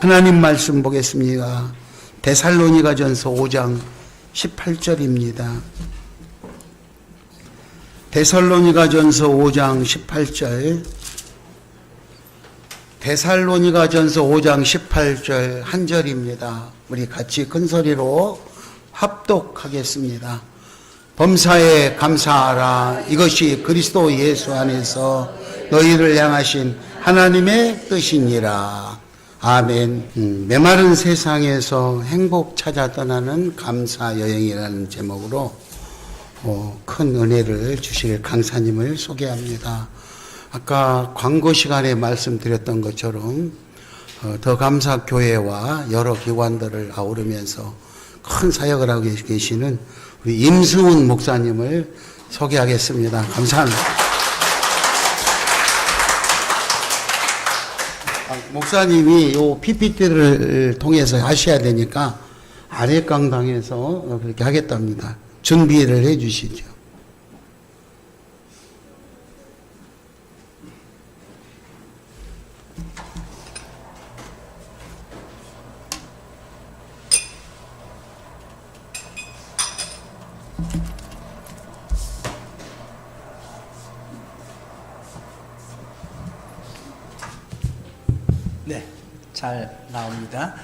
하나님 말씀 보겠습니다. 데살로니가전서 5장 18절입니다. 데살로니가전서 5장 18절. 데살로니가전서 5장 18절 한 절입니다. 우리 같이 큰 소리로 합독하겠습니다. 범사에 감사하라. 이것이 그리스도 예수 안에서 너희를 향하신 하나님의 뜻이니라. 아멘. 메마른 세상에서 행복 찾아 떠나는 감사 여행이라는 제목으로 큰 은혜를 주실 강사님을 소개합니다. 아까 광고 시간에 말씀드렸던 것처럼 더 감사 교회와 여러 기관들을 아우르면서 큰 사역을 하고 계시는 우리 임승훈 목사님을 소개하겠습니다. 감사합니다. 목사님이 요 PPT를 통해서 하셔야 되니까 아래 강당에서 그렇게 하겠답니다. 준비를 해 주시죠. 네, 잘 나옵니다.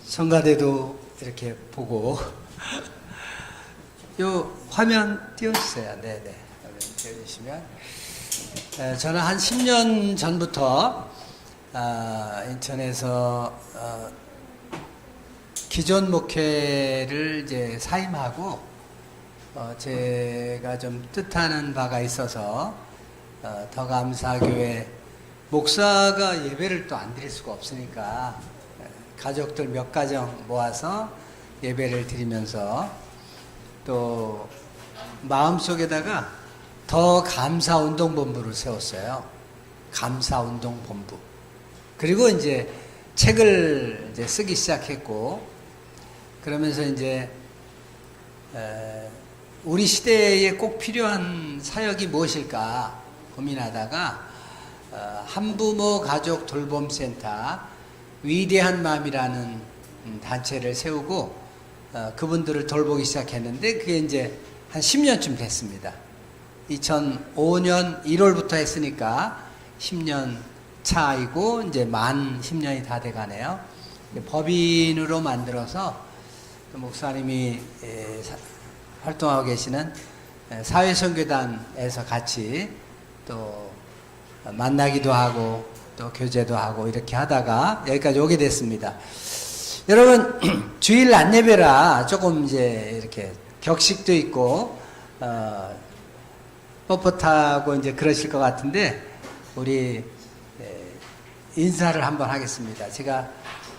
성가대도 이렇게 보고 요 화면 띄워주세요. 네네, 화면 띄워주시면 저는 한 10년 전부터 인천에서 기존 목회를 이제 사임하고 제가 좀 뜻하는 바가 있어서 더 감사교회 목사가 예배를 또 안 드릴 수가 없으니까 가족들 몇 가정 모아서 예배를 드리면서 또 마음속에다가 더 감사운동본부를 세웠어요. 감사운동본부. 그리고 이제 책을 이제 쓰기 시작했고, 그러면서 이제 우리 시대에 꼭 필요한 사역이 무엇일까 고민하다가 한부모 가족 돌봄센터 위대한 마음이라는 단체를 세우고 그분들을 돌보기 시작했는데 그게 이제 한 10년쯤 됐습니다. 2005년 1월부터 했으니까 10년 차이고 이제 만 10년이 다 돼가네요. 법인으로 만들어서 목사님이 활동하고 계시는 사회선교단에서 같이 또 만나기도 하고 또 교제도 하고 이렇게 하다가 여기까지 오게 됐습니다. 여러분, 주일 안예배라 조금 이제 이렇게 격식도 있고 뻣뻣하고 이제 그러실 것 같은데 우리 인사를 한번 하겠습니다. 제가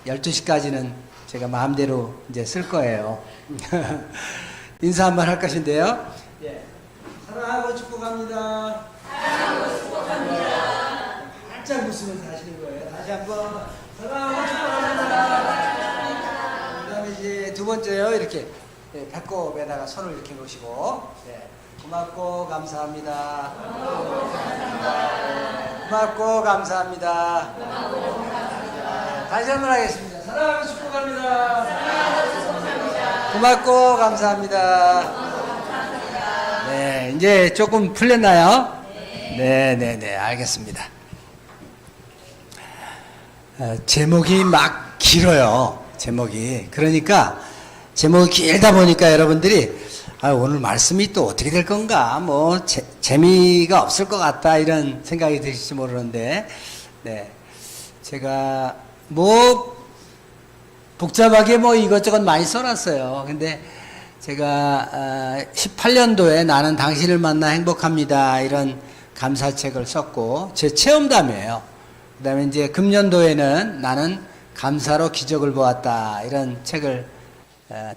12시까지는 제가 마음대로 이제 쓸 거예요. 인사 한번 할 것인데요. 예. 사랑하고 축복합니다. 사랑하고 축복합니다. 활짝 웃으면서 하시는 거예요. 다시 한번 사랑하고 축복합니다. 그 다음에 이제 두 번째요. 이렇게 배꼽에다가 손을 이렇게 놓으시고 고맙고 감사합니다. 고맙고 감사합니다. 다시 한번 하겠습니다. 사랑하고 축복합니다. 고맙고 감사합니다. 네, 이제 조금 풀렸나요? 네, 알겠습니다. 제목이 막 길어요. 제목이. 그러니까 제목이 길다 보니까 여러분들이 오늘 말씀이 또 어떻게 될 건가? 뭐 재미가 없을 것 같다 이런 생각이 드실지 모르는데, 네, 제가 복잡하게 이것저것 많이 써놨어요. 근데 제가 18년도에 나는 당신을 만나 행복합니다 이런 감사책을 썼고 제 체험담이에요. 그 다음에 이제 금년도에는 나는 감사로 기적을 보았다 이런 책을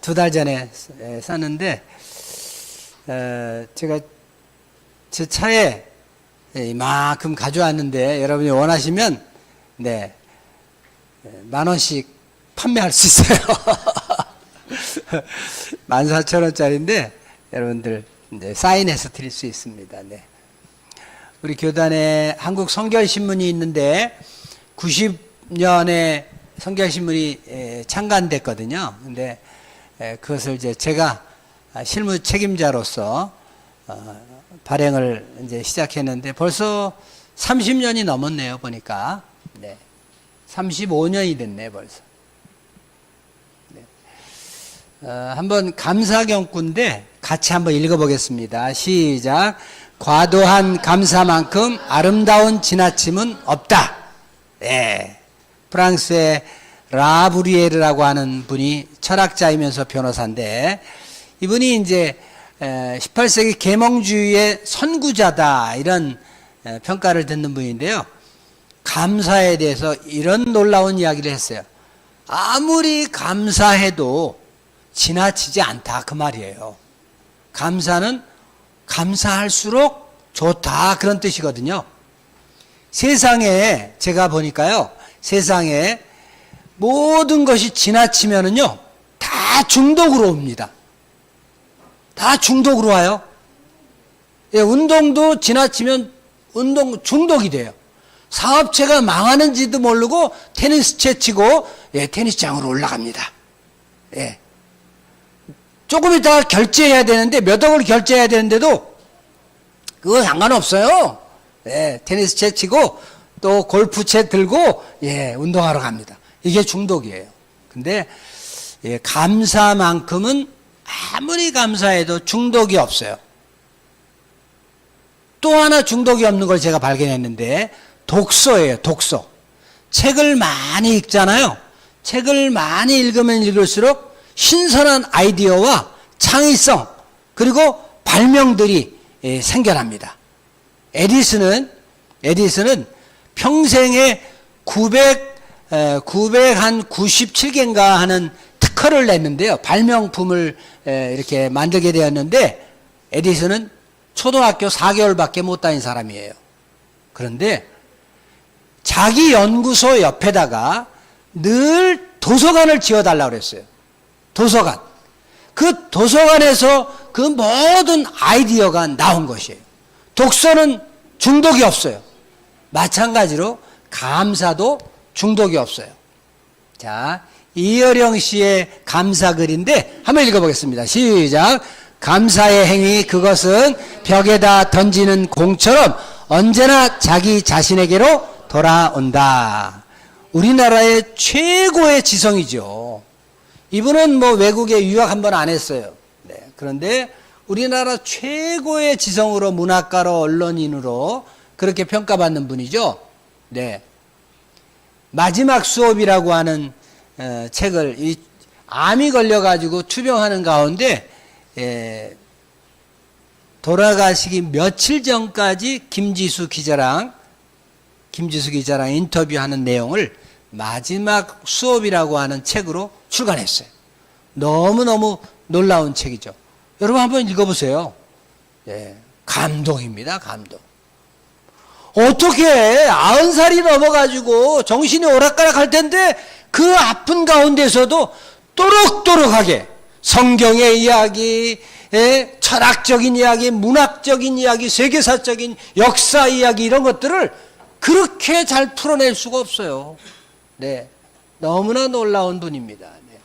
2달 전에 썼는데 제가 제 차에 이만큼 가져왔는데 여러분이 원하시면 10,000원씩 판매할 수 있어요. 14,000원짜리인데 여러분들 이제 사인해서 드릴 수 있습니다. 네. 우리 교단에 한국 성결신문이 있는데 90년에 성결신문이 창간됐거든요. 근데 그것을 이제 제가 실무 책임자로서 발행을 이제 시작했는데 벌써 30년이 넘었네요. 보니까. 네. 35년이 됐네 벌써. 네. 한번 감사경구인데 같이 한번 읽어보겠습니다. 시작. 과도한 감사만큼 아름다운 지나침은 없다. 네. 프랑스의 라브리에르라고 하는 분이 철학자이면서 변호사인데 이분이 이제 18세기 계몽주의의 선구자다 이런 평가를 듣는 분인데요. 감사에 대해서 이런 놀라운 이야기를 했어요. 아무리 감사해도 지나치지 않다 그 말이에요. 감사는 감사할수록 좋다 그런 뜻이거든요. 세상에 제가 보니까요. 세상에 모든 것이 지나치면은요. 다 중독으로 옵니다. 다 중독으로 와요. 예, 운동도 지나치면 운동 중독이 돼요. 사업체가 망하는지도 모르고 테니스채 치고 예, 테니스장으로 올라갑니다. 예. 조금 있다가 결제해야 되는데 몇 억을 결제해야 되는데도 그거 상관없어요. 예, 테니스채 치고 또 골프채 들고 예, 운동하러 갑니다. 이게 중독이에요. 근데 예, 감사만큼은 아무리 감사해도 중독이 없어요. 또 하나 중독이 없는 걸 제가 발견했는데 독서예요. 독서. 책을 많이 읽잖아요. 책을 많이 읽으면 읽을수록 신선한 아이디어와 창의성 그리고 발명들이 생겨납니다. 에디슨은 평생에 997개인가 하는 특허를 냈는데요. 발명품을 이렇게 만들게 되었는데 에디슨은 초등학교 4개월밖에 못 다닌 사람이에요. 그런데 자기 연구소 옆에다가 늘 도서관을 지어달라고 그랬어요. 도서관. 그 도서관에서 그 모든 아이디어가 나온 것이에요. 독서는 중독이 없어요. 마찬가지로 감사도 중독이 없어요. 자, 이여령 씨의 감사글인데 한번 읽어보겠습니다. 시작. 감사의 행위 그것은 벽에다 던지는 공처럼 언제나 자기 자신에게로 돌아온다. 우리나라의 최고의 지성이죠. 이분은 뭐 외국에 유학 한 번 안 했어요. 네. 그런데 우리나라 최고의 지성으로 문학가로 언론인으로 그렇게 평가받는 분이죠. 네. 마지막 수업이라고 하는 책을 이 암이 걸려가지고 투병하는 가운데 돌아가시기 며칠 전까지 김지수 기자랑 인터뷰하는 내용을 마지막 수업이라고 하는 책으로 출간했어요. 너무너무 놀라운 책이죠. 여러분 한번 읽어보세요. 예, 감동입니다. 감동. 어떻게 90살이 넘어가지고 정신이 오락가락할 텐데 그 아픈 가운데서도 또록또록하게 성경의 이야기, 철학적인 이야기, 문학적인 이야기, 세계사적인 역사 이야기 이런 것들을 그렇게 잘 풀어낼 수가 없어요. 네, 너무나 놀라운 분입니다. 네.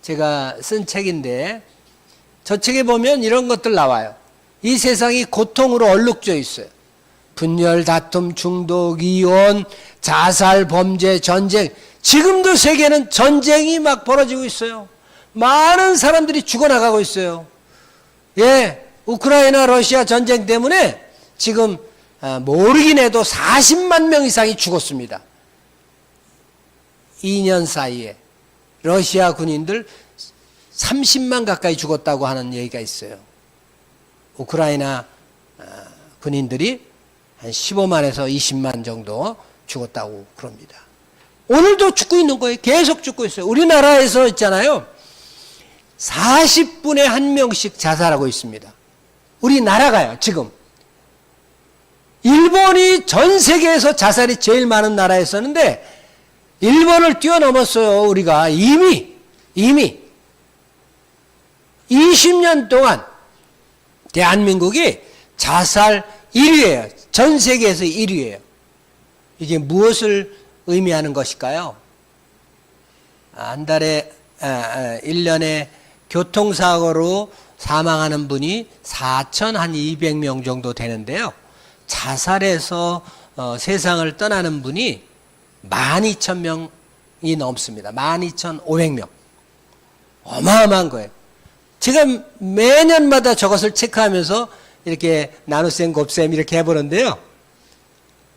제가 쓴 책인데 저 책에 보면 이런 것들 나와요. 이 세상이 고통으로 얼룩져 있어요. 분열, 다툼, 중독, 이혼, 자살, 범죄, 전쟁. 지금도 세계는 전쟁이 막 벌어지고 있어요. 많은 사람들이 죽어나가고 있어요. 예, 우크라이나 러시아 전쟁 때문에 지금 모르긴 해도 40만 명 이상이 죽었습니다. 2년 사이에 러시아 군인들 30만 가까이 죽었다고 하는 얘기가 있어요. 우크라이나 군인들이 한 15만에서 20만 정도 죽었다고 그럽니다. 오늘도 죽고 있는 거예요. 계속 죽고 있어요. 우리나라에서 있잖아요. 40분에 1명씩 자살하고 있습니다. 우리나라가요, 지금. 일본이 전 세계에서 자살이 제일 많은 나라였었는데, 일본을 뛰어넘었어요, 우리가. 이미. 20년 동안 대한민국이 자살 1위예요. 전 세계에서 1위예요. 이게 무엇을 의미하는 것일까요? 한 달에 1년에 교통사고로 사망하는 분이 4,200명 정도 되는데요. 자살해서 세상을 떠나는 분이 12,000명이 넘습니다. 12,500명. 어마어마한 거예요. 제가 매년마다 저것을 체크하면서 이렇게 나눗셈 곱셈 이렇게 해보는데요.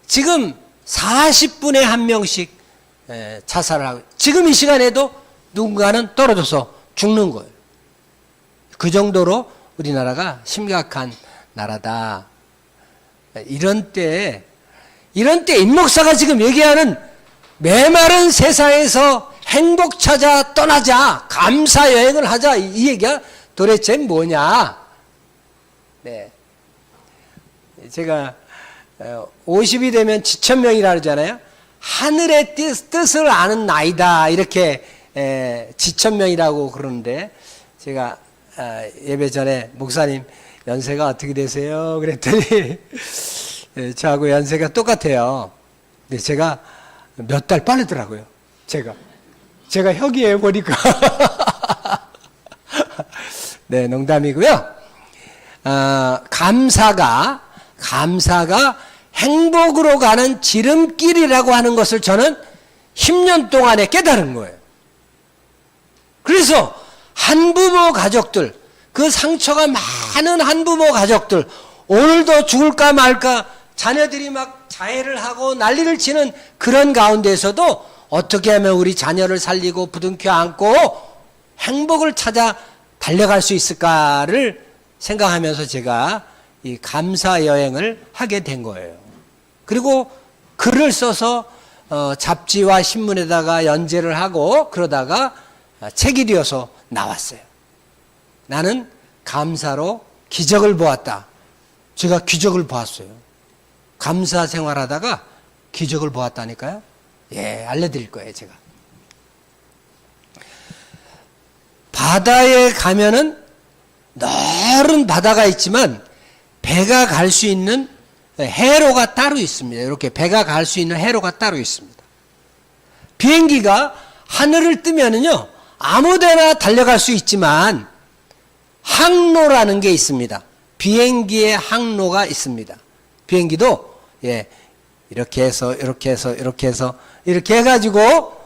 지금 40분에 한 명씩 자살을 하고, 지금 이 시간에도 누군가는 떨어져서 죽는 거예요. 그 정도로 우리나라가 심각한 나라다. 이런 때 임 목사가 지금 얘기하는 메마른 세상에서 행복 찾아 떠나자, 감사 여행을 하자, 이 얘기가 도대체 뭐냐? 네. 제가 50이 되면 지천명이라 그러잖아요. 하늘의 뜻을 아는 나이다, 이렇게 지천명이라고 그러는데, 제가 예배 전에 목사님 연세가 어떻게 되세요? 그랬더니 저하고 연세가 똑같아요. 근데 제가 몇 달 빠르더라고요. 제가 혁이에요, 보니까. 네, 농담이고요. 감사가 행복으로 가는 지름길이라고 하는 것을 저는 10년 동안에 깨달은 거예요. 그래서 한부모 가족들, 그 상처가 많은 한부모 가족들, 오늘도 죽을까 말까 자녀들이 막 자해를 하고 난리를 치는 그런 가운데서도 어떻게 하면 우리 자녀를 살리고 부둥켜 안고 행복을 찾아 달려갈 수 있을까를 생각하면서 제가 이 감사 여행을 하게 된 거예요. 그리고 글을 써서 잡지와 신문에다가 연재를 하고 그러다가 책이 되어서 나왔어요. 나는 감사로 기적을 보았다. 제가 기적을 보았어요. 감사 생활하다가 기적을 보았다니까요. 예, 알려드릴 거예요, 제가. 바다에 가면은 넓은 바다가 있지만 배가 갈 수 있는 해로가 따로 있습니다. 이렇게 배가 갈 수 있는 해로가 따로 있습니다. 비행기가 하늘을 뜨면은요, 아무데나 달려갈 수 있지만 항로라는 게 있습니다. 비행기의 항로가 있습니다. 비행기도 이렇게 해서 이렇게 해가지고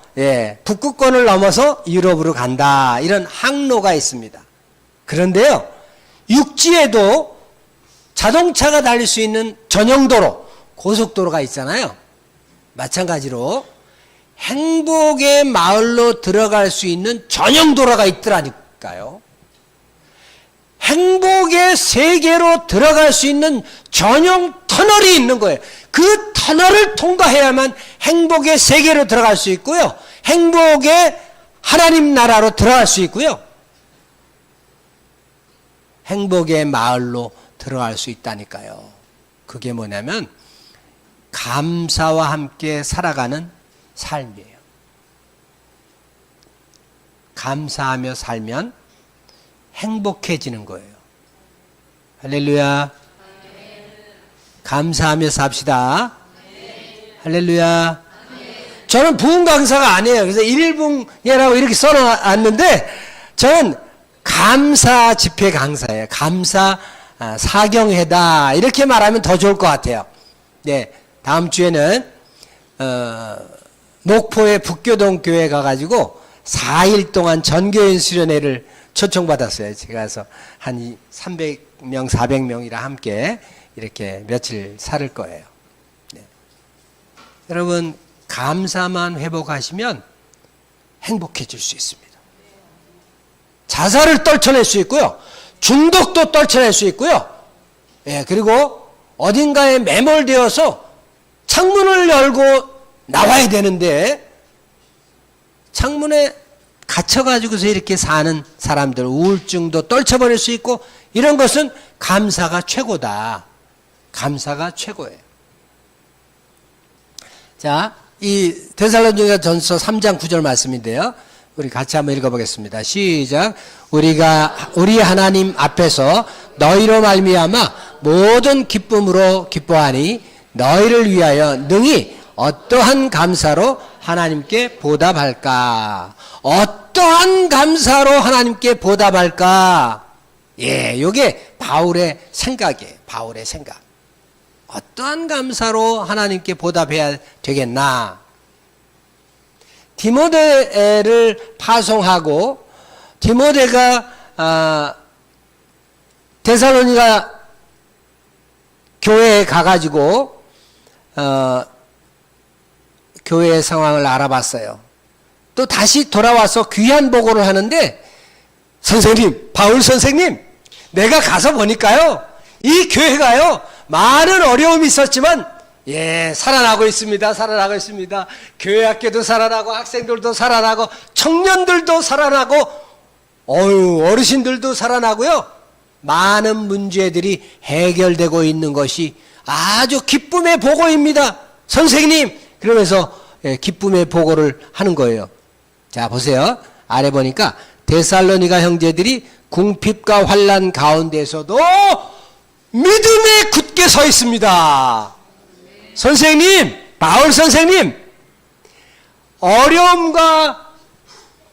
북극권을 넘어서 유럽으로 간다, 이런 항로가 있습니다. 그런데요, 육지에도 자동차가 달릴 수 있는 전용도로, 고속도로가 있잖아요. 마찬가지로 행복의 마을로 들어갈 수 있는 전용도로가 있더라니까요. 행복의 세계로 들어갈 수 있는 전용 터널이 있는 거예요. 그 터널을 통과해야만 행복의 세계로 들어갈 수 있고요, 행복의 하나님 나라로 들어갈 수 있고요, 행복의 마을로 들어갈 수 있다니까요. 그게 뭐냐면 감사와 함께 살아가는 삶이에요. 감사하며 살면 행복해지는 거예요. 할렐루야. 감사하며 삽시다. 할렐루야. 저는 부흥 강사가 아니에요. 그래서 일일붕예라고 이렇게 써놨는데 저는 감사 집회 강사예요. 감사 사경회다, 이렇게 말하면 더 좋을 것 같아요. 네, 다음 주에는 목포의 북교동 교회 가가지고 4일 동안 전교인 수련회를 초청받았어요. 제가 가서 한 300명, 400명이랑 함께 이렇게 며칠 살 거예요. 네. 여러분, 감사만 회복하시면 행복해질 수 있습니다. 자살을 떨쳐낼 수 있고요, 중독도 떨쳐낼 수 있고요, 그리고 어딘가에 매몰되어서 창문을 열고 나와야 되는데 창문에 갇혀가지고서 이렇게 사는 사람들, 우울증도 떨쳐버릴 수 있고, 이런 것은 감사가 최고다. 감사가 최고예요. 자, 이 데살로니가 전서 3장 9절 말씀인데요, 우리 같이 한번 읽어보겠습니다. 시작. 우리 하나님 앞에서 너희로 말미암아 모든 기쁨으로 기뻐하니 너희를 위하여 능히 어떠한 감사로 하나님께 보답할까? 어떠한 감사로 하나님께 보답할까? 예, 요게 바울의 생각이에요. 바울의 생각. 어떠한 감사로 하나님께 보답해야 되겠나? 디모데를 파송하고 디모데가 데살로니가 교회에 가가지고 교회의 상황을 알아봤어요. 또 다시 돌아와서 귀한 보고를 하는데, 선생님, 바울 선생님, 내가 가서 보니까요, 이 교회가요, 많은 어려움이 있었지만, 예, 살아나고 있습니다. 살아나고 있습니다. 교회 학교도 살아나고, 학생들도 살아나고, 청년들도 살아나고, 어르신들도 살아나고요, 많은 문제들이 해결되고 있는 것이 아주 기쁨의 보고입니다. 선생님! 그러면서 기쁨의 보고를 하는 거예요. 자, 보세요. 아래 보니까 데살로니가 형제들이 궁핍과 환난 가운데서도 믿음에 굳게 서 있습니다. 선생님, 바울 선생님, 어려움과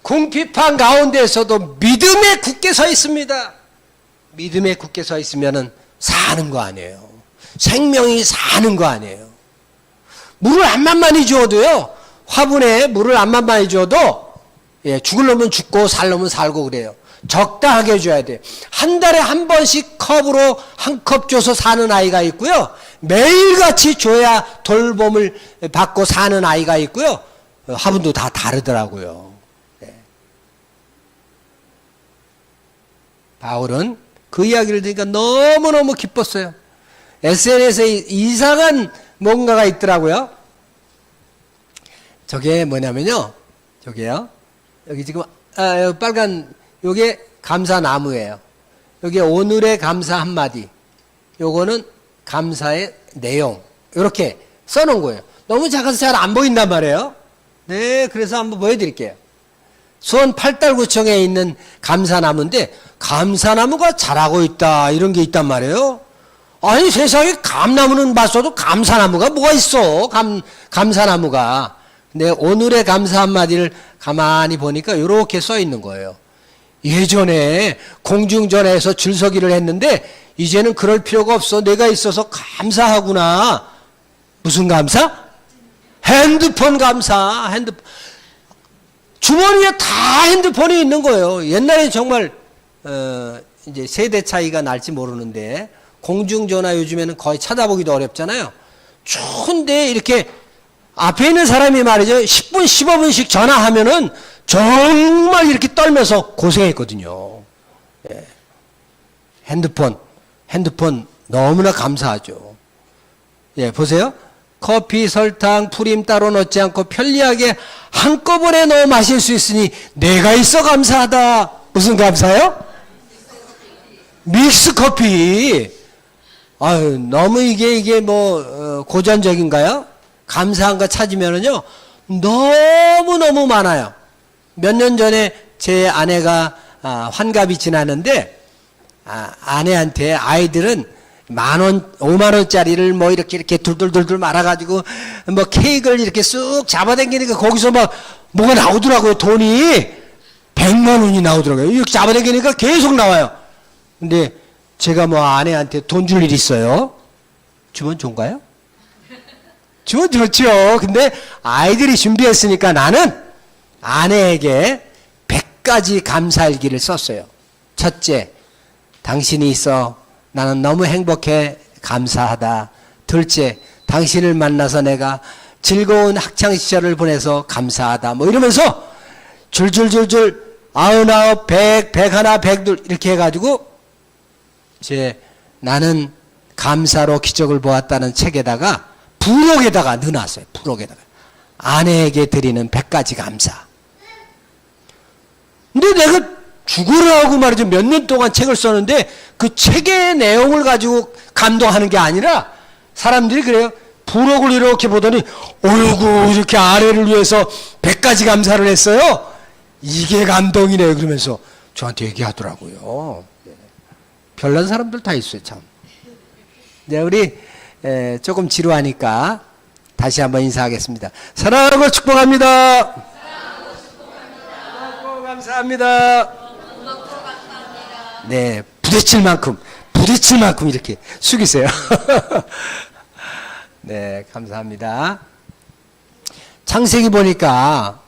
궁핍한 가운데서도 믿음에 굳게 서 있습니다. 믿음에 굳게 서 있으면 사는 거 아니에요. 생명이 사는 거 아니에요. 물을 암만 많이 주어도요, 화분에 물을 암만 많이 주어도, 예, 죽을 놈은 죽고 살 놈은 살고 그래요. 적당하게 줘야 돼요. 한 달에 한 번씩 컵으로 한 컵 줘서 사는 아이가 있고요, 매일같이 줘야 돌봄을 받고 사는 아이가 있고요, 화분도 다 다르더라고요. 예. 바울은 그 이야기를 들으니까 너무너무 기뻤어요. SNS에 이상한 뭔가가 있더라고요. 저게 뭐냐면요, 저게요, 여기 지금 여기 빨간 요게 감사나무예요. 여기 오늘의 감사 한마디, 요거는 감사의 내용, 이렇게 써놓은 거예요. 너무 작아서 잘 안 보인단 말이에요. 네, 그래서 한번 보여드릴게요. 수원 팔달구청에 있는 감사나무인데, 감사나무가 자라고 있다, 이런 게 있단 말이에요. 아니, 세상에 감나무는 봤어도 감사나무가 뭐가 있어? 감사나무가. 근데 오늘의 감사 한마디를 가만히 보니까 이렇게 써 있는 거예요. 예전에 공중전화에서 줄서기를 했는데 이제는 그럴 필요가 없어. 내가 있어서 감사하구나. 무슨 감사? 핸드폰 감사. 핸드폰. 주머니에 다 핸드폰이 있는 거예요. 옛날에 정말 이제 세대 차이가 날지 모르는데, 공중전화 요즘에는 거의 찾아보기도 어렵잖아요. 추운데 이렇게 앞에 있는 사람이 말이죠, 10분 15분씩 전화하면은 정말 이렇게 떨면서 고생했거든요. 예. 핸드폰 너무나 감사하죠. 예, 보세요. 커피, 설탕, 프림 따로 넣지 않고 편리하게 한꺼번에 넣어 마실 수 있으니 내가 있어 감사하다. 무슨 감사요? 믹스커피. 아유, 너무 이게 뭐 고전적인가요? 감사한 거 찾으면은요, 너무너무 많아요. 몇 년 전에 제 아내가 환갑이 지났는데, 아내한테 아이들은 10,000원, 50,000원짜리를 뭐 이렇게 둘둘둘둘 말아가지고 뭐 케이크를 이렇게 쑥 잡아당기니까 거기서 막 뭐가 나오더라고요. 돈이 100만 원이 나오더라고요. 이렇게 잡아당기니까 계속 나와요. 근데 제가 뭐 아내한테 돈 줄 일 있어요? 주면 좋은가요? 주면 좋죠. 근데 아이들이 준비했으니까 나는 아내에게 100가지 감사일기를 썼어요. 첫째, 당신이 있어 나는 너무 행복해 감사하다. 둘째, 당신을 만나서 내가 즐거운 학창시절을 보내서 감사하다. 뭐 이러면서 줄줄줄줄 99, 100, 101, 102 이렇게 해가지고 이제 나는 감사로 기적을 보았다는 책에다가 부록에다가 넣어놨어요. 부록에다가 아내에게 드리는 100가지 감사. 근데 내가 죽으라고 말이죠. 몇 년 동안 책을 썼는데 그 책의 내용을 가지고 감동하는 게 아니라 사람들이 그래요. 부록을 이렇게 보더니 어이구 이렇게 아내를 위해서 100가지 감사를 했어요. 이게 감동이네요. 그러면서 저한테 얘기하더라고요. 별난 사람들 다 있어요, 참. 네, 우리 조금 지루하니까 다시 한번 인사하겠습니다. 사랑하고 축복합니다. 고맙고 감사합니다. 네, 부딪힐 만큼 이렇게 숙이세요. 네, 감사합니다. 창세기 보니까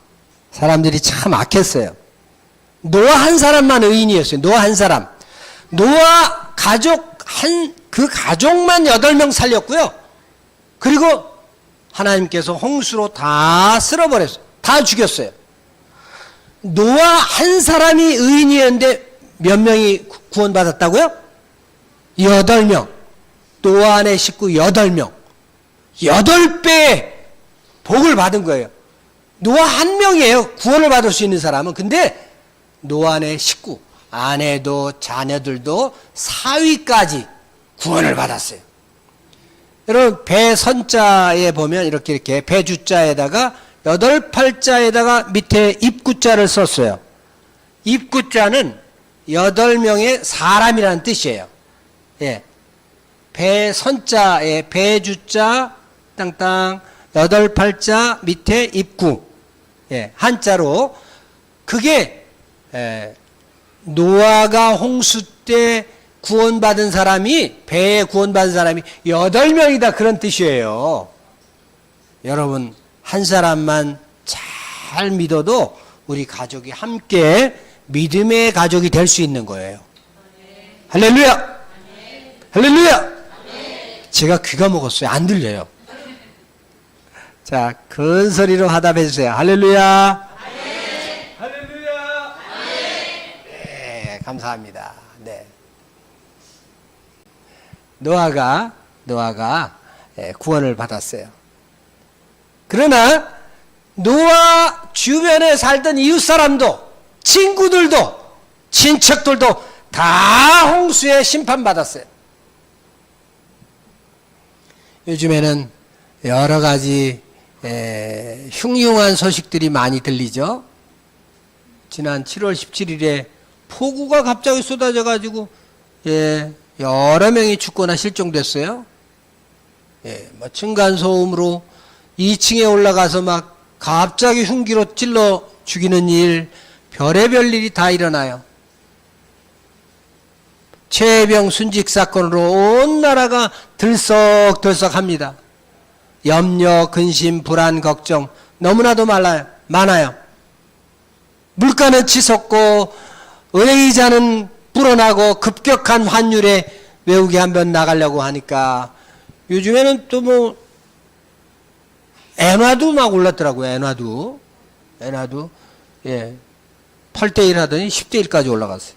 사람들이 참 악했어요. 노아 한 사람만 의인이었어요. 노아 한 사람. 노아 가족 그 가족만 8명 살렸고요. 그리고 하나님께서 홍수로 다 쓸어버렸어요. 다 죽였어요. 노아 한 사람이 의인이었는데 몇 명이 구원받았다고요? 8명. 노아 안의 식구 8명. 8배의 복을 받은 거예요. 노아 한 명이에요. 구원을 받을 수 있는 사람은. 근데 노아 안의 식구, 아내도 자녀들도 4위까지 구원을 받았어요. 여러분 배 선자에 보면 이렇게 배 주자에다가 8팔자에다가 밑에 입구자를 썼어요. 입구자는 8명의 사람이라는 뜻이에요. 예. 배 선자에 배 주자 땅땅 8팔자 밑에 입구. 예. 한자로 그게 노아가 홍수 때 구원받은 사람이 배에 구원받은 사람이 8명이다 그런 뜻이에요. 여러분 한 사람만 잘 믿어도 우리 가족이 함께 믿음의 가족이 될 수 있는 거예요. 할렐루야. 할렐루야. 제가 귀가 먹었어요. 안 들려요. 자, 큰 소리로 화답해 주세요. 할렐루야. 할렐루야. 네, 감사합니다. 네. 노아가 구원을 받았어요. 그러나 노아 주변에 살던 이웃 사람도 친구들도 친척들도 다 홍수에 심판받았어요. 요즘에는 여러 가지 흉흉한 소식들이 많이 들리죠. 지난 7월 17일에 폭우가 갑자기 쏟아져 가지고 여러 명이 죽거나 실종됐어요. 뭐 층간소음으로 2층에 올라가서 막 갑자기 흉기로 찔러 죽이는 일, 별의별 일이 다 일어나요. 최혜병 순직 사건으로 온 나라가 들썩들썩합니다. 염려, 근심, 불안, 걱정 너무나도 많아요. 물가는 치솟고 은행이자는 불어나고 급격한 환율에 외국에 한번 나가려고 하니까 요즘에는 또 뭐 엔화도 막 올랐더라고요. 엔화도 8대1 하더니 10대1까지 올라갔어요.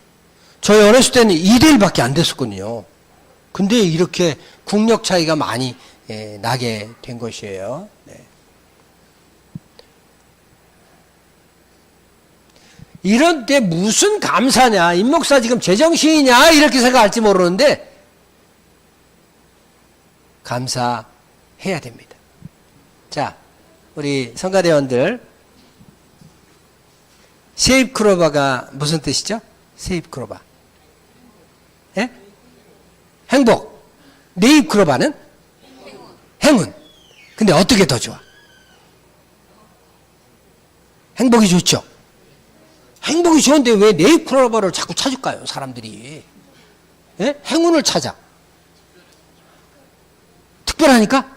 저희 어렸을 때는 2대1밖에 안 됐었거든요. 근데 이렇게 국력 차이가 많이 나게 된 것이에요. 네. 이런 데 무슨 감사냐, 임 목사 지금 제정신이냐 이렇게 생각할지 모르는데 감사해야 됩니다. 자, 우리 성가대원들, 세입크로바가 무슨 뜻이죠? 세입크로바. 예? 행복. 네입크로바는? 행운. 근데 어떻게 더 좋아? 행복이 좋죠? 행복이 좋은데 왜 네잎크로버를 자꾸 찾을까요? 사람들이. 예? 행운을 찾아. 특별하니까?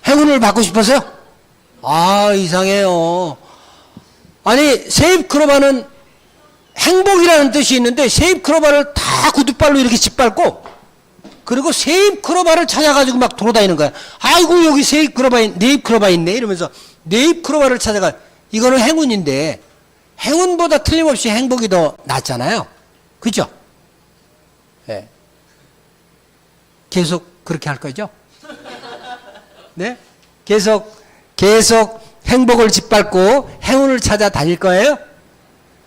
행운을 받고 싶어서요? 아, 이상해요. 아니, 세잎크로바는 행복이라는 뜻이 있는데 세잎크로바를 다 구두발로 이렇게 짓밟고 그리고 세잎크로바를 찾아가지고 막 돌아다니는 거야. 아이고, 여기 네잎크로바 있네. 이러면서 네잎크로바를 찾아가. 이거는 행운인데 행운보다 틀림없이 행복이 더 낫잖아요. 그죠? 네. 계속 그렇게 할 거죠? 네? 계속 행복을 짓밟고 행운을 찾아 다닐 거예요?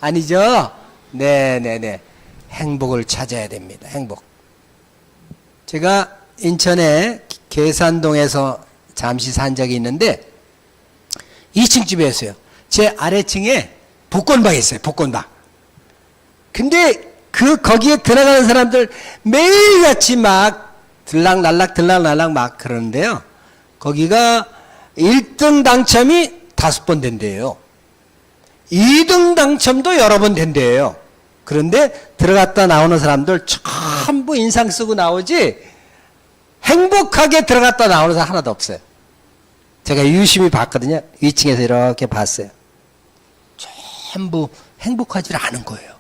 아니죠? 네네네. 행복을 찾아야 됩니다. 행복. 제가 인천의 계산동에서 잠시 산 적이 있는데 2층 집이었어요. 제 아래층에 복권방이 있어요. 복권방. 근데 거기에 들어가는 사람들 매일같이 막 들락날락 막 그러는데요. 거기가 1등 당첨이 5번 된대요. 2등 당첨도 여러 번 된대요. 그런데 들어갔다 나오는 사람들 전부 인상 쓰고 나오지 행복하게 들어갔다 나오는 사람 하나도 없어요. 제가 유심히 봤거든요. 위층에서 이렇게 봤어요. 전부 행복하지 않은 거예요.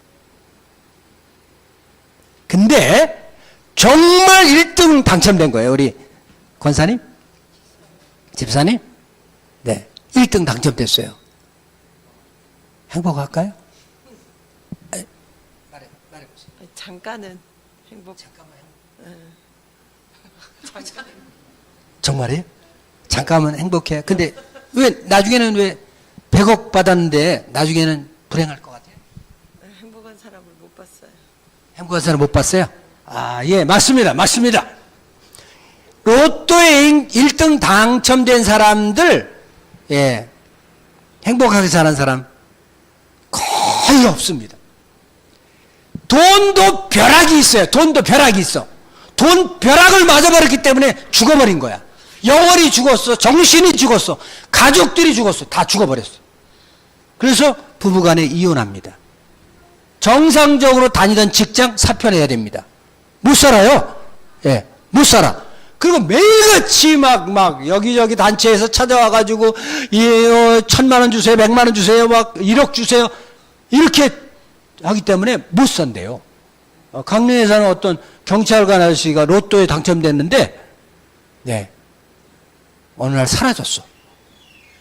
근데 정말 1등 당첨된 거예요. 우리 권사님? 집사님? 네. 1등 당첨됐어요. 행복할까요? 말해보세요. 잠깐은 행복. 정말이에요? 잠깐은 행복해요. 근데 왜 나중에는 왜 100억 받았는데 나중에는 불행할 것 같아요? 행복한 사람을 못 봤어요. 행복한 사람 못 봤어요? 아, 예, 맞습니다. 로또에 1등 당첨된 사람들, 예, 행복하게 사는 사람 거의 없습니다. 돈도 벼락이 있어요. 돈 벼락을 맞아버렸기 때문에 죽어버린 거야. 영혼이 죽었어. 정신이 죽었어. 가족들이 죽었어. 다 죽어버렸어. 그래서 부부간에 이혼합니다. 정상적으로 다니던 직장 사표내야 됩니다. 못 살아요. 예, 못 살아. 그리고 매일같이 막 여기저기 단체에서 찾아와가지고 1,000만 원 주세요, 100만 원 주세요, 막 1억 주세요. 이렇게 하기 때문에 못 산대요. 강릉에 사는 어떤 경찰관 아저씨가 로또에 당첨됐는데, 네, 어느 날 사라졌어.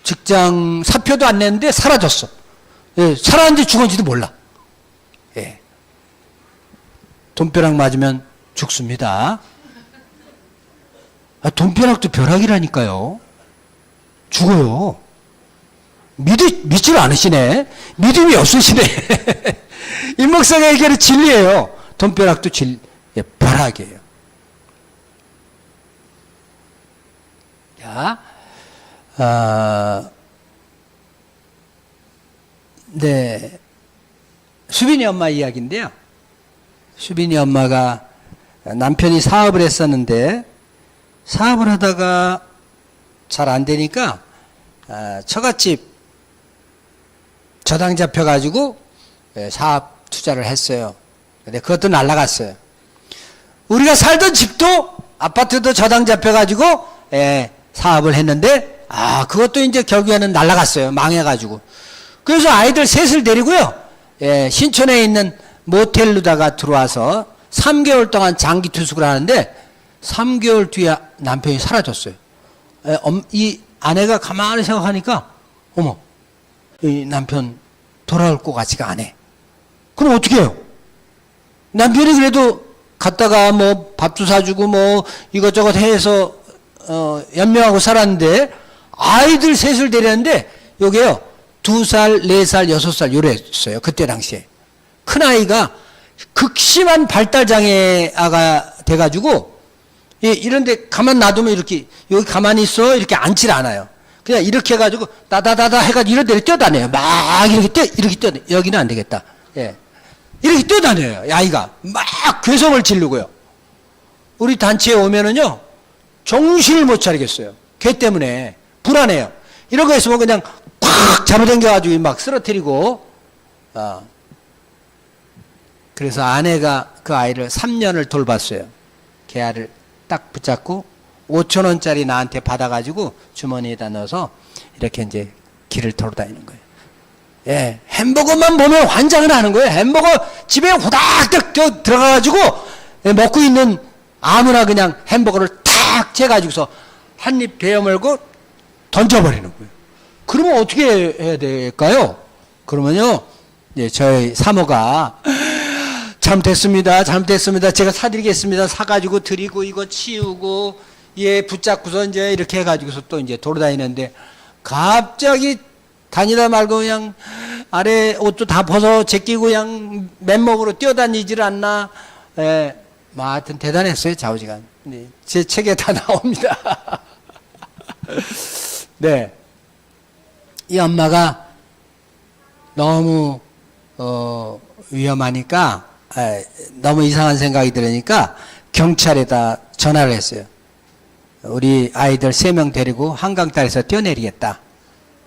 직장 사표도 안 냈는데 사라졌어. 예, 살았는지 죽었는지도 몰라. 예. 돈벼락 맞으면 죽습니다. 돈벼락도 벼락이라니까요. 죽어요. 믿질 않으시네. 믿음이 없으시네. 이 목사가 얘기하는 진리예요. 돈벼락도 예, 벼락이에요. 자, 네. 수빈이 엄마 이야기인데요. 수빈이 엄마가 남편이 사업을 했었는데 사업을 하다가 잘 안 되니까 처갓집 저당 잡혀가지고 사업 투자를 했어요. 근데 그것도 날라갔어요. 우리가 살던 집도 아파트도 저당 잡혀가지고 사업을 했는데 그것도 이제 결국에는 날라갔어요. 망해가지고. 그래서 아이들 셋을 데리고요. 신촌에 있는 모텔로다가 들어와서 3개월 동안 장기 투숙을 하는데 3개월 뒤에 남편이 사라졌어요. 이 아내가 가만히 생각하니까 어머, 이 남편 돌아올 것 같지가 않아. 그럼 어떻게 해요? 남편이 그래도 갔다가 뭐 밥도 사주고 뭐 이것저것 해서 연명하고 살았는데 아이들 셋을 데렸는데 여기에요. 2살, 4살, 6살 요랬어요. 그때 당시에. 큰아이가 극심한 발달장애아가 돼가지고 이런데 가만 놔두면 이렇게 여기 가만히 있어 이렇게 앉질 않아요. 그냥 이렇게 해가지고 따다다다 해가지고 이런 데를 뛰어다녀요. 막 이렇게 뛰어다녀요. 여기는 안 되겠다. 예. 이렇게 뛰어다녀요. 아이가 막 괴성을 지르고요. 우리 단체에 오면은요 정신을 못 차리겠어요. 걔 때문에 불안해요. 이런 거 있으면 그냥 꽉 잡아당겨가지고 막 쓰러뜨리고 그래서 아내가 그 아이를 3년을 돌봤어요. 걔 아이를 딱 붙잡고 5,000원짜리 나한테 받아가지고 주머니에다 넣어서 이렇게 이제 길을 돌아다니는 거예요. 예, 햄버거만 보면 환장을 하는 거예요. 햄버거 집에 후닥닥 들어가가지고 먹고 있는 아무나 그냥 햄버거를 탁 재가지고서 한 입 베어물고 던져버리는 거예요. 그러면 어떻게 해야 될까요? 그러면요, 예, 저희 사모가 잘못됐습니다. 제가 사드리겠습니다. 사가지고 드리고 이거 치우고 붙잡고서 이제 이렇게 해가지고서 또 이제 돌아다니는데 갑자기 다니다 말고 그냥 아래 옷도 다 벗어 제끼고 그냥 맨몸으로 뛰어다니질 않나. 뭐 하여튼 대단했어요. 좌우지간. 네, 제 책에 다 나옵니다. 네. 이 엄마가 너무 위험하니까 너무 이상한 생각이 들으니까 경찰에다 전화를 했어요. 우리 아이들 3명 데리고 한강다리에서 뛰어내리겠다.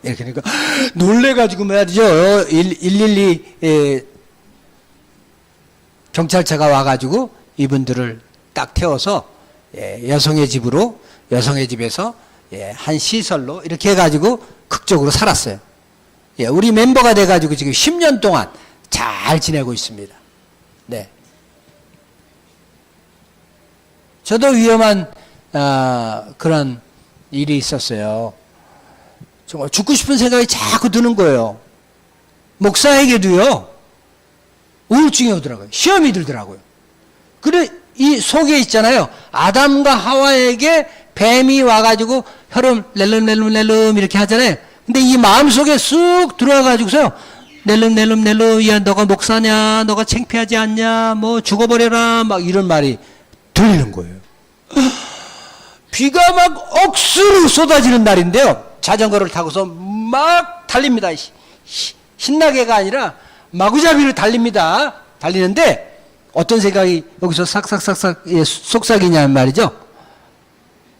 이렇게 그러니까 놀래가지고 말이죠. 112 경찰차가 와가지고 이분들을 딱 태워서 여성의 집으로, 여성의 집에서 한 시설로 이렇게 해가지고 극적으로 살았어요. 우리 멤버가 돼가지고 지금 10년 동안 잘 지내고 있습니다. 네. 저도 위험한 그런 일이 있었어요. 정말 죽고 싶은 생각이 자꾸 드는 거예요. 목사에게도요, 우울증이 오더라고요. 시험이 들더라고요. 그래, 이 속에 있잖아요. 아담과 하와에게 뱀이 와가지고 혀를 낼름낼름낼름 이렇게 하잖아요. 근데 이 마음속에 쑥 들어와가지고서요, 낼름낼름낼름, 야, 너가 목사냐, 너가 창피하지 않냐, 뭐 죽어버려라, 막 이런 말이 들리는 거예요. 비가 막 억수로 쏟아지는 날인데요, 자전거를 타고서 막 달립니다. 신나게가 아니라 마구잡이로 달립니다. 달리는데 어떤 생각이 여기서 싹싹싹싹 속삭이냐는 말이죠.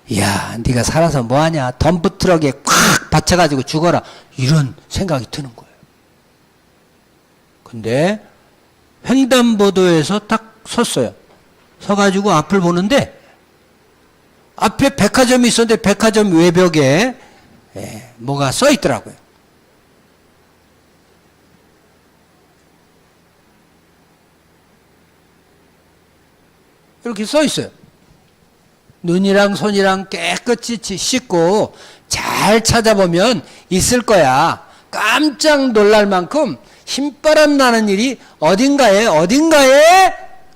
이야, 네가 살아서 뭐하냐, 덤프트럭에 콱 받쳐가지고 죽어라, 이런 생각이 드는 거예요. 근데 횡단보도에서 딱 섰어요. 서가지고 앞을 보는데 앞에 백화점이 있었는데 백화점 외벽에 뭐가 써 있더라고요. 이렇게 써 있어요. 눈이랑 손이랑 깨끗이 씻고 잘 찾아보면 있을 거야. 깜짝 놀랄 만큼 힘바람 나는 일이 어딘가에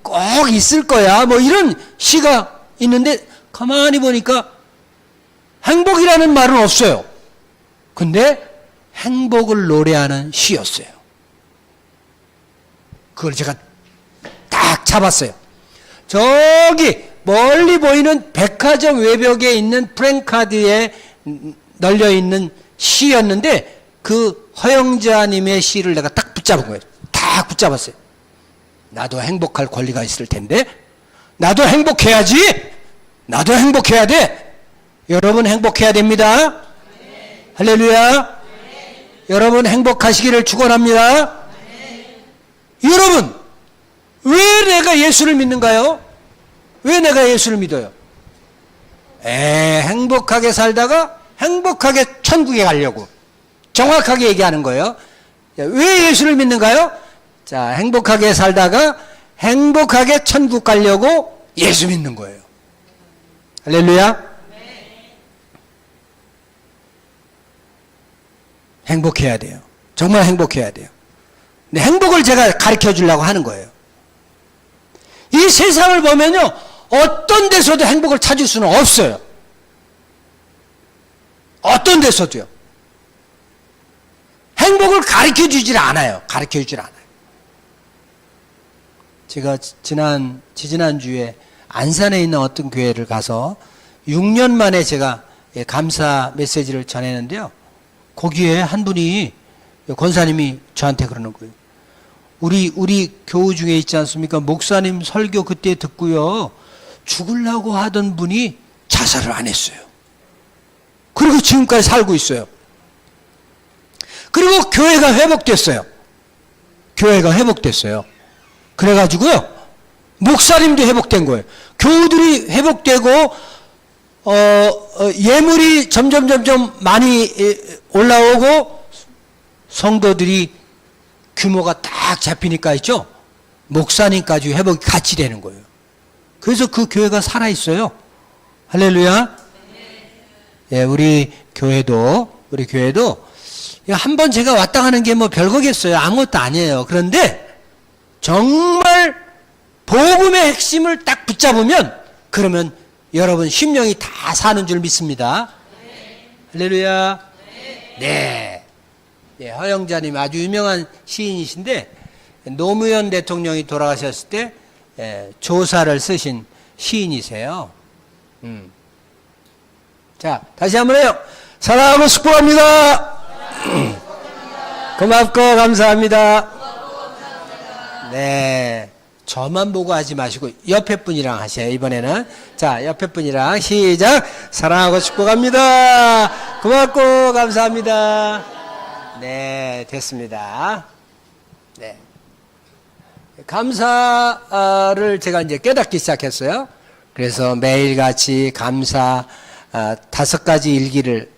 꼭 있을 거야. 뭐 이런 시가 있는데 가만히 보니까 행복이라는 말은 없어요. 근데 행복을 노래하는 시였어요. 그걸 제가 딱 잡았어요. 저기 멀리 보이는 백화점 외벽에 있는 프랭카드에 널려있는 시였는데 그 허영자님의 시를 내가 딱 붙잡은 거예요. 딱 붙잡았어요. 나도 행복할 권리가 있을 텐데, 나도 행복해야지, 나도 행복해야 돼. 여러분 행복해야 됩니다. 네. 할렐루야. 네. 여러분 행복하시기를 축원합니다. 네. 여러분, 왜 내가 예수를 믿는가요? 왜 내가 예수를 믿어요? 행복하게 살다가 행복하게 천국에 가려고. 정확하게 얘기하는 거예요. 왜 예수를 믿는가요? 자, 행복하게 살다가 행복하게 천국 가려고 예수 믿는 거예요. 할렐루야. 네. 행복해야 돼요. 정말 행복해야 돼요. 근데 행복을 제가 가르쳐 주려고 하는 거예요. 이 세상을 보면요, 어떤 데서도 행복을 찾을 수는 없어요. 어떤 데서도요. 행복을 가르쳐 주질 않아요. 가르쳐 주질 않아요. 제가 지지난주에 안산에 있는 어떤 교회를 가서 6년 만에 제가 감사 메시지를 전했는데요. 거기에 한 분이, 권사님이 저한테 그러는 거예요. 우리 교우 중에 있지 않습니까? 목사님 설교 그때 듣고요, 죽으려고 하던 분이 자살을 안 했어요. 그리고 지금까지 살고 있어요. 그리고 교회가 회복됐어요. 교회가 회복됐어요. 그래가지고요, 목사님도 회복된 거예요. 교우들이 회복되고, 예물이 점점 많이 올라오고, 성도들이 규모가 딱 잡히니까 있죠? 목사님까지 회복이 같이 되는 거예요. 그래서 그 교회가 살아있어요. 할렐루야. 예, 우리 교회도 한번 제가 왔다 가는 게 뭐 별거겠어요. 아무것도 아니에요. 그런데 정말 복음의 핵심을 딱 붙잡으면, 그러면 여러분 심령이 다 사는 줄 믿습니다. 할렐루야. 네. 예, 허영자님 아주 유명한 시인이신데, 노무현 대통령이 돌아가셨을 때 조사를 쓰신 시인이세요. 자, 다시 한번 해요. 사랑하고 축복합니다. 고맙고 감사합니다. 네, 저만 보고 하지 마시고 옆에 분이랑 하세요. 이번에는 자, 옆에 분이랑 시작. 사랑하고 축복합니다. 고맙고 감사합니다. 네, 됐습니다. 네, 감사를 제가 이제 깨닫기 시작했어요. 그래서 매일같이 감사 5가지 일기를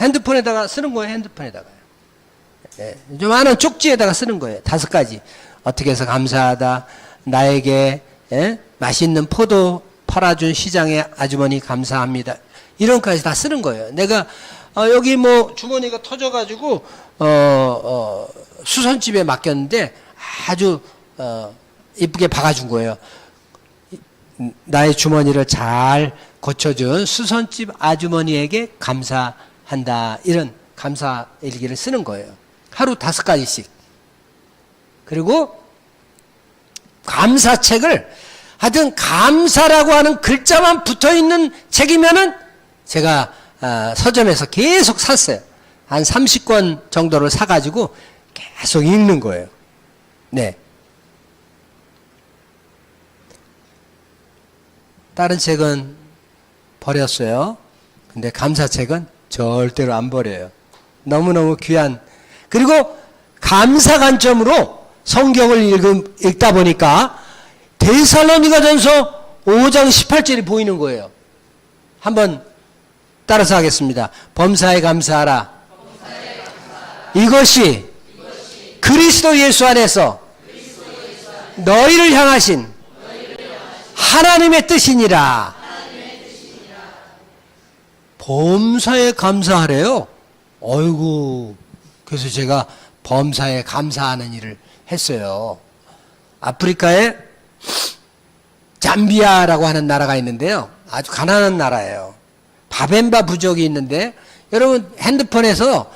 핸드폰에다가 쓰는 거예요. 핸드폰에다가요. 네, 좀 많은 쪽지에다가 쓰는 거예요. 5가지. 어떻게 해서 감사하다. 나에게 맛있는 포도 팔아준 시장의 아주머니 감사합니다. 이런 것까지 다 쓰는 거예요. 내가 여기 뭐 주머니가 터져가지고 수선집에 맡겼는데 아주 이쁘게 박아준 거예요. 나의 주머니를 잘 고쳐준 수선집 아주머니에게 감사한다. 이런 감사 일기를 쓰는 거예요. 하루 5가지씩. 그리고 감사책을 하여튼 감사라고 하는 글자만 붙어있는 책이면은 제가 서점에서 계속 샀어요. 한 30권 정도를 사가지고 계속 읽는 거예요. 네. 다른 책은 버렸어요. 근데 감사책은 절대로 안 버려요. 너무너무 귀한. 그리고 감사 관점으로 성경을 읽다 보니까 데살로니가전서 5장 18절이 보이는 거예요. 한번 따라서 하겠습니다. 범사에 감사하라. 이것이 그리스도 예수 안에서 너희를 향하신 하나님의 뜻이니라. 범사에 감사하래요. 어이구. 그래서 제가 범사에 감사하는 일을 했어요. 아프리카에 잠비아라고 하는 나라가 있는데요. 아주 가난한 나라예요. 바벤바 부족이 있는데 여러분 핸드폰에서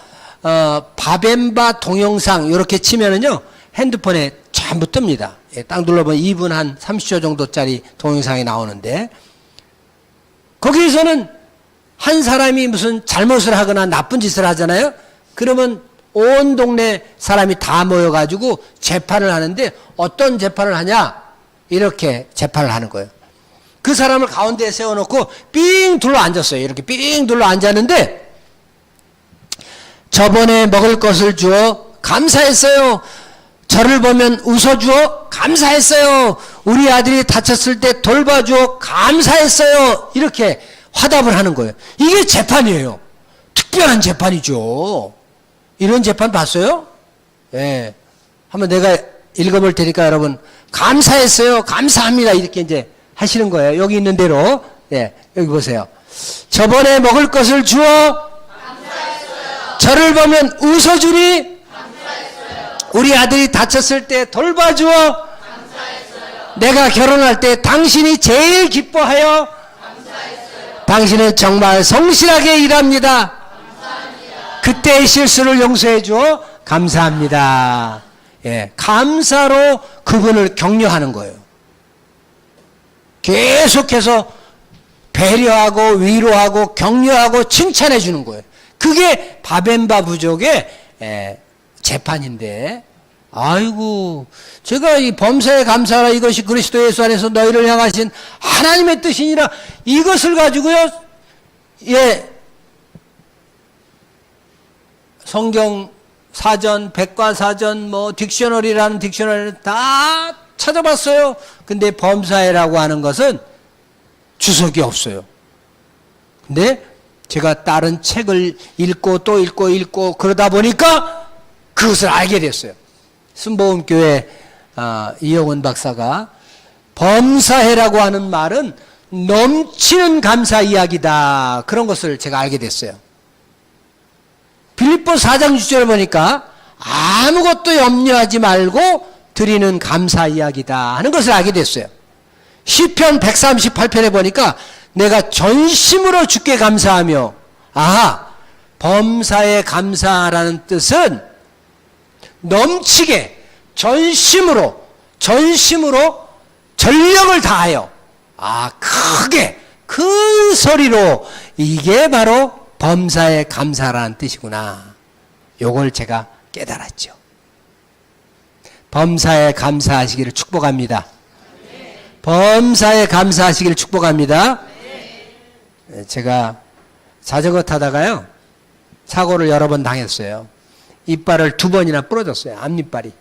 바벤바 동영상 이렇게 치면은요 핸드폰에 전부 뜹니다. 예, 딱 눌러보면 2분 한 30초 정도짜리 동영상이 나오는데 거기에서는 한 사람이 무슨 잘못을 하거나 나쁜 짓을 하잖아요. 그러면 온 동네 사람이 다 모여가지고 재판을 하는데 어떤 재판을 하냐? 이렇게 재판을 하는 거예요. 그 사람을 가운데에 세워놓고 삥 둘러 앉았어요. 이렇게 삥 둘러 앉았는데 저번에 먹을 것을 주어 감사했어요. 저를 보면 웃어주어 감사했어요. 우리 아들이 다쳤을 때 돌봐주어 감사했어요. 이렇게 화답을 하는 거예요. 이게 재판이에요. 특별한 재판이죠. 이런 재판 봤어요? 예. 한번 내가 읽어볼 테니까 여러분, 감사했어요. 감사합니다. 이렇게 이제 하시는 거예요. 여기 있는 대로. 예. 여기 보세요. 저번에 먹을 것을 주어 감사했어요. 저를 보면 웃어주니 감사했어요. 우리 아들이 다쳤을 때 돌봐주어 감사했어요. 내가 결혼할 때 당신이 제일 기뻐하여 감사했어요. 당신은 정말 성실하게 일합니다. 그때의 실수를 용서해 주어 감사합니다. 예, 감사로 그분을 격려하는 거예요. 계속해서 배려하고 위로하고 격려하고 칭찬해 주는 거예요. 그게 바벤바 부족의 재판인데 아이고 제가 이 범사에 감사하라 이것이 그리스도 예수 안에서 너희를 향하신 하나님의 뜻이니라 이것을 가지고요 예 성경 사전, 백과사전, 뭐 딕셔너리라는 딕셔너리를 다 찾아봤어요. 근데 범사회라고 하는 것은 주석이 없어요. 근데 제가 다른 책을 읽고 또 읽고 그러다 보니까 그것을 알게 됐어요. 순복음교회 이영훈 박사가 범사회라고 하는 말은 넘치는 감사 이야기다. 그런 것을 제가 알게 됐어요. 빌립보 4장 6절을 보니까 아무것도 염려하지 말고 드리는 감사 이야기다 하는 것을 알게 됐어요. 시편 138편에 보니까 내가 전심으로 주께 감사하며 아하 범사에 감사라는 뜻은 넘치게 전심으로 전력을 다하여 크게 큰 소리로 이게 바로 범사에 감사라는 뜻이구나. 요걸 제가 깨달았죠. 범사에 감사하시기를 축복합니다. 범사에 감사하시길 축복합니다. 제가 자전거 타다가요, 사고를 여러 번 당했어요. 이빨을 2번이나 부러졌어요. 앞니빨이.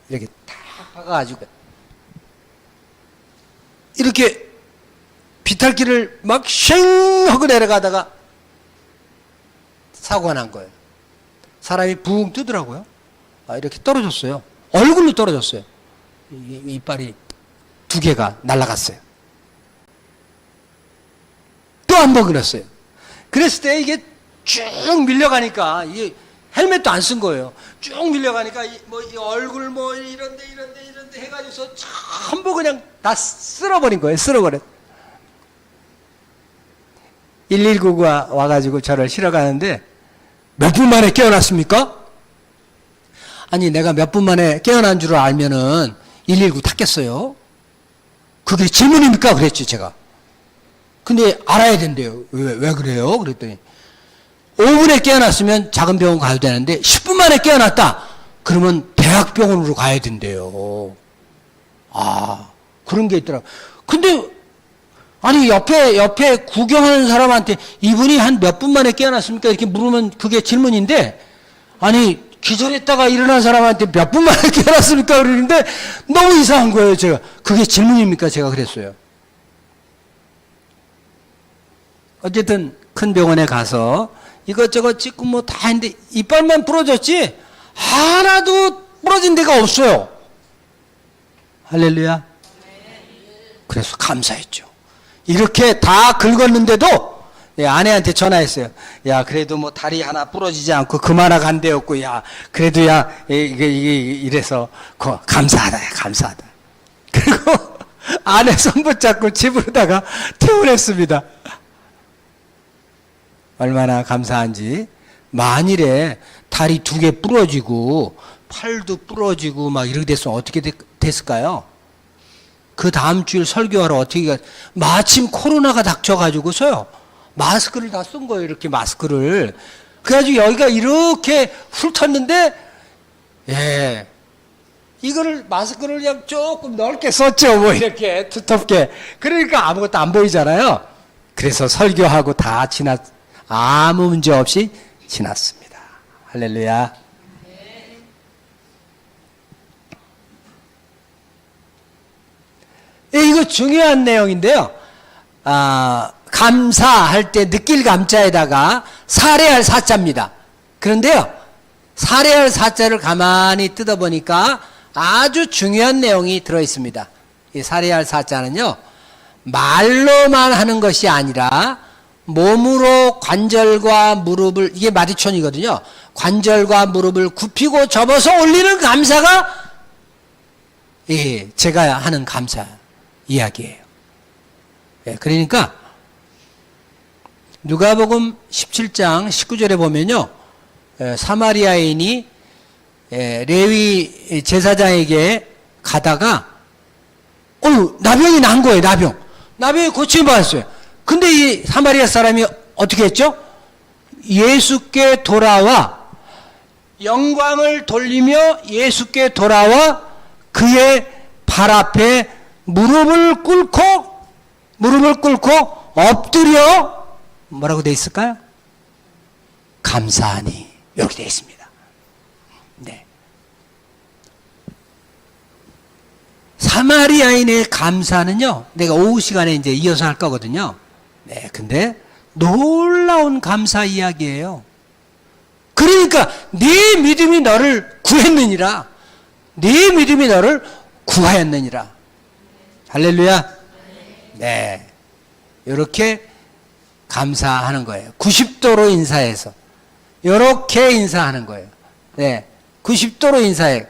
이렇게 탁 박아가지고. 이렇게 비탈길을 막 쉥 하고 내려가다가 사고가 난 거예요. 사람이 붕 뜨더라고요. 이렇게 떨어졌어요. 얼굴로 떨어졌어요. 이빨이 2개가 날아갔어요. 또 한 번 그랬어요. 그랬을 때 이게 쭉 밀려가니까, 이게 헬멧도 안 쓴 거예요. 쭉 밀려가니까 이 얼굴 이런데 해가지고서 전부 그냥 다 쓸어버린 거예요. 쓸어버려. 119가 와가지고 저를 실어가는데, 몇 분 만에 깨어났습니까? 아니, 내가 몇 분 만에 깨어난 줄 알면은 119 탔겠어요? 그게 질문입니까? 그랬지, 제가. 근데 알아야 된대요. 왜 그래요? 그랬더니 5분에 깨어났으면 작은 병원 가야 되는데 10분 만에 깨어났다. 그러면 대학병원으로 가야 된대요. 그런 게 있더라고. 근데 아니 옆에 구경하는 사람한테 이분이 한 몇 분 만에 깨어났습니까? 이렇게 물으면 그게 질문인데, 아니 기절했다가 일어난 사람한테 몇 분 만에 깨어났습니까? 그러는데 너무 이상한 거예요. 제가 그게 질문입니까? 제가 그랬어요. 어쨌든 큰 병원에 가서 이것저것 찍고 뭐 다 했는데 이빨만 부러졌지 하나도 부러진 데가 없어요. 할렐루야. 그래서 감사했죠. 이렇게 다 긁었는데도 아내한테 전화했어요. 야, 그래도 뭐 다리 하나 부러지지 않고 그만하 간데였고, 야, 그래도 야, 이게 이래서 감사하다, 야, 감사하다. 그리고 아내 손 붙잡고 집으로다가 퇴원했습니다. 얼마나 감사한지. 만일에 다리 2개 부러지고 팔도 부러지고 막 이렇게 됐으면 어떻게 됐을까요? 그 다음 주일 설교하러 어떻게 마침 코로나가 닥쳐가지고서요, 마스크를 다 쓴 거예요. 이렇게 마스크를. 그래가지고 여기가 이렇게 훑었는데, 예, 이거를 마스크를 그냥 조금 넓게 썼죠. 뭐 이렇게 두텁게. 그러니까 아무것도 안 보이잖아요. 그래서 설교하고 다 아무 문제 없이 지났습니다. 할렐루야. 이거 중요한 내용인데요. 감사할 때 느낄 감자에다가 사례할 사자입니다. 그런데요, 사례할 사자를 가만히 뜯어보니까 아주 중요한 내용이 들어있습니다. 이 사례할 사자는요, 말로만 하는 것이 아니라 몸으로 관절과 무릎을, 이게 마디촌이거든요. 관절과 무릎을 굽히고 접어서 올리는 감사가, 예, 제가 하는 감사 이야기예요. 예, 그러니까 누가복음 17장 19절에 보면요, 사마리아인이 레위 제사장에게 가다가 나병이 난 거예요. 나병이 고침을 받았어요. 근데 이 사마리아 사람이 어떻게 했죠? 예수께 돌아와 영광을 돌리며 예수께 돌아와 그의 발 앞에 무릎을 꿇고 엎드려 뭐라고 돼 있을까요? 감사하니, 이렇게 돼 있습니다. 네. 사마리아인의 감사는요, 내가 오후 시간에 이제 이어서 할 거거든요. 네, 근데 놀라운 감사 이야기예요. 그러니까 네 믿음이 너를 구했느니라. 네 믿음이 너를 구하였느니라. 할렐루야. 네, 이렇게 감사하는 거예요. 90도로 인사해서 이렇게 인사하는 거예요. 네, 90도로 인사해.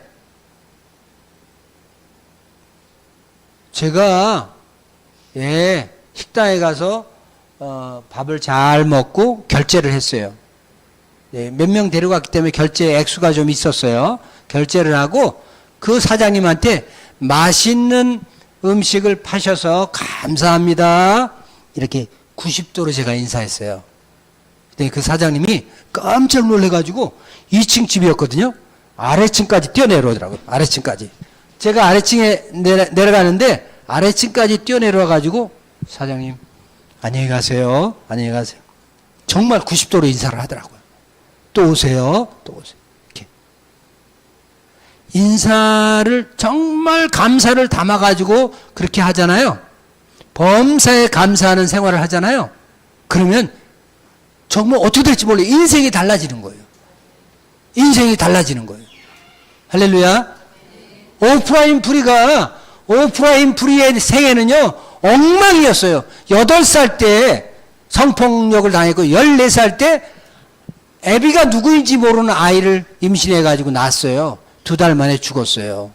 제가 식당에 가서 밥을 잘 먹고 결제를 했어요. 몇 명 데려갔기 때문에 결제 액수가 좀 있었어요. 결제를 하고 그 사장님한테 맛있는 음식을 파셔서 감사합니다, 이렇게 90도로 제가 인사했어요. 근데 그 사장님이 깜짝 놀래가지고 2층 집이었거든요. 아래층까지 뛰어내려오더라고요. 아래층까지. 제가 아래층에 내려가는데 아래층까지 뛰어내려와가지고 사장님 안녕히 가세요. 안녕히 가세요. 정말 90도로 인사를 하더라고요. 또 오세요. 또 오세요. 이렇게. 인사를 정말 감사를 담아가지고 그렇게 하잖아요. 범사에 감사하는 생활을 하잖아요. 그러면 정말 어떻게 될지 몰라요. 인생이 달라지는 거예요. 인생이 달라지는 거예요. 할렐루야. 오프라인 프리의 생애는요, 엉망이었어요. 8살 때 성폭력을 당했고, 14살 때 애비가 누구인지 모르는 아이를 임신해가지고 낳았어요. 2달 만에 죽었어요.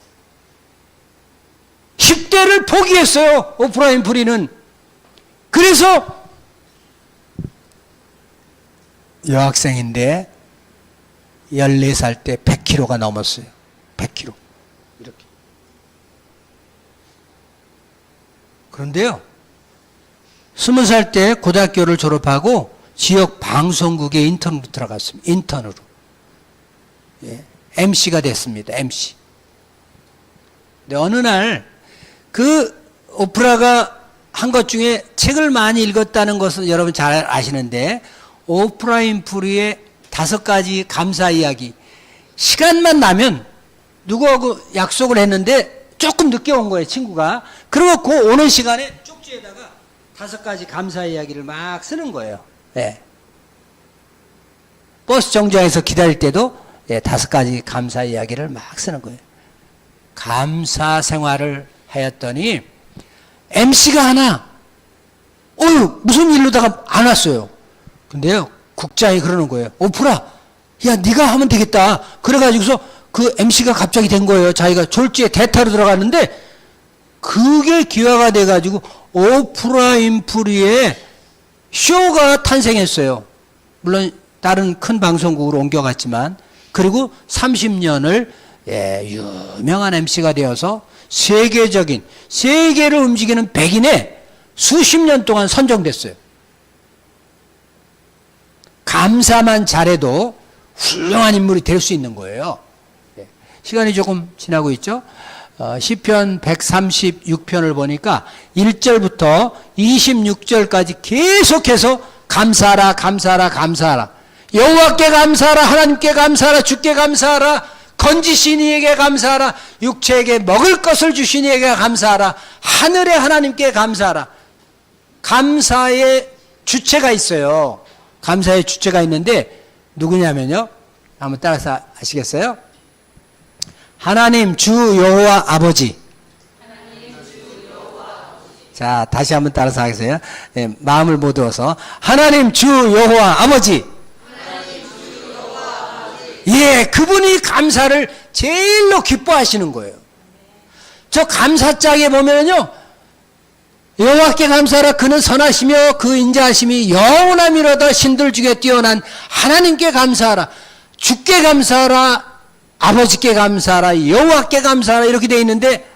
10대를 포기했어요. 오프라인 프리는. 그래서 여학생인데 14살 때 100kg가 넘었어요. 100kg. 이렇게. 그런데요, 20살 때 고등학교를 졸업하고 지역 방송국에 인턴으로 들어갔습니다. 인턴으로. 예, MC가 됐습니다. MC. 근데 어느 날 그 오프라가 한 것 중에 책을 많이 읽었다는 것은 여러분 잘 아시는데, 오프라인 프리의 5가지 감사 이야기. 시간만 나면 누구하고 약속을 했는데 조금 늦게 온 거예요, 친구가. 그리고 그 오는 시간에 쪽지에다가 5가지 감사 이야기를 막 쓰는 거예요. 예. 버스 정류장에서 기다릴 때도 5가지 감사 이야기를 막 쓰는 거예요. 감사 생활을 하였더니 MC가 하나, 무슨 일로다가 안 왔어요. 근데요, 국장이 그러는 거예요. 오프라, 야, 네가 하면 되겠다. 그래가지고서 그 MC가 갑자기 된 거예요. 자기가 졸지에 대타로 들어갔는데, 그게 기화가 돼가지고 오프라인 프리의 쇼가 탄생했어요. 물론 다른 큰 방송국으로 옮겨갔지만, 그리고 30년을 유명한 MC가 되어서 세계적인, 세계를 움직이는 백인에 수십 년 동안 선정됐어요. 감사만 잘해도 훌륭한 인물이 될 수 있는 거예요. 시간이 조금 지나고 있죠. 시편 136편을 보니까 1절부터 26절까지 계속해서 감사하라, 감사하라, 감사하라. 여호와께 감사하라, 하나님께 감사하라, 주께 감사하라, 건지신 이에게 감사하라, 육체에게 먹을 것을 주신 이에게 감사하라, 하늘의 하나님께 감사하라. 감사의 주체가 있어요. 감사의 주체가 있는데 누구냐면요, 한번 따라서 아시겠어요? 하나님 주 여호와 아버지. 자, 다시 한번 따라서 하겠어요. 네, 마음을 모두어서 하나님 주 여호와 아버지. 예, 그분이 감사를 제일로 기뻐하시는 거예요. 저 감사장에 보면요, 여호와께 감사하라, 그는 선하시며 그 인자하심이 영원함이로다, 신들 중에 뛰어난 하나님께 감사하라, 주께 감사하라, 아버지께 감사하라, 여호와께 감사하라, 이렇게 되어 있는데,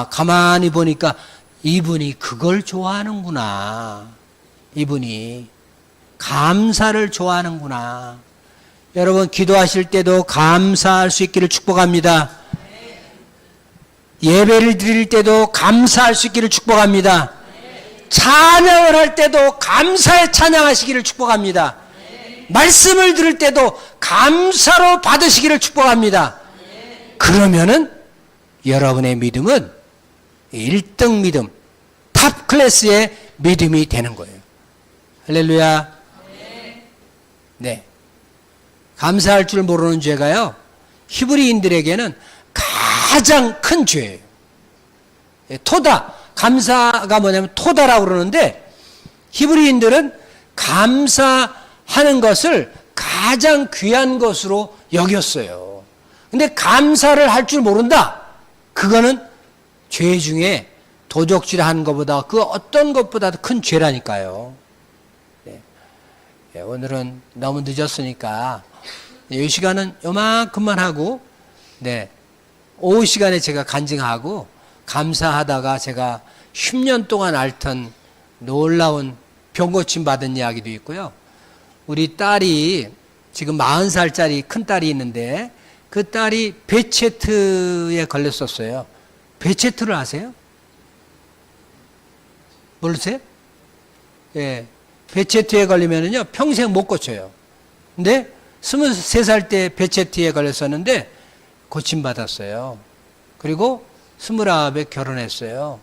가만히 보니까 이분이 그걸 좋아하는구나. 이분이 감사를 좋아하는구나. 여러분, 기도하실 때도 감사할 수 있기를 축복합니다. 예배를 드릴 때도 감사할 수 있기를 축복합니다. 찬양을 할 때도 감사에 찬양하시기를 축복합니다. 말씀을 들을 때도 감사로 받으시기를 축복합니다. 그러면은 여러분의 믿음은 1등 믿음, 탑 클래스의 믿음이 되는 거예요. 할렐루야. 네. 감사할 줄 모르는 죄가요, 히브리인들에게는 가장 큰 죄예요. 토다, 감사가 뭐냐면 토다라고 그러는데, 히브리인들은 감사하는 것을 가장 귀한 것으로 여겼어요. 근데 감사를 할 줄 모른다? 그거는 죄 중에 도적질 하는 것보다, 그 어떤 것보다도 큰 죄라니까요. 네. 오늘은 너무 늦었으니까 이 시간은 요만큼만 하고, 네, 오후 시간에 제가 간증하고 감사하다가 제가 10년 동안 앓던 놀라운 병고침 받은 이야기도 있고요. 우리 딸이 지금 40살짜리 큰 딸이 있는데, 그 딸이 배체트에 걸렸었어요. 베체트를 아세요? 모르세요? 예. 베체트에 걸리면은요, 평생 못 고쳐요. 근데 23살 때 베체트에 걸렸었는데 고침받았어요. 그리고 29에 결혼했어요.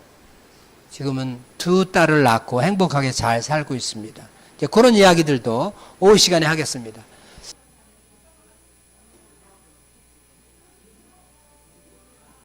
지금은 2 딸을 낳고 행복하게 잘 살고 있습니다. 이제 그런 이야기들도 오후 시간에 하겠습니다.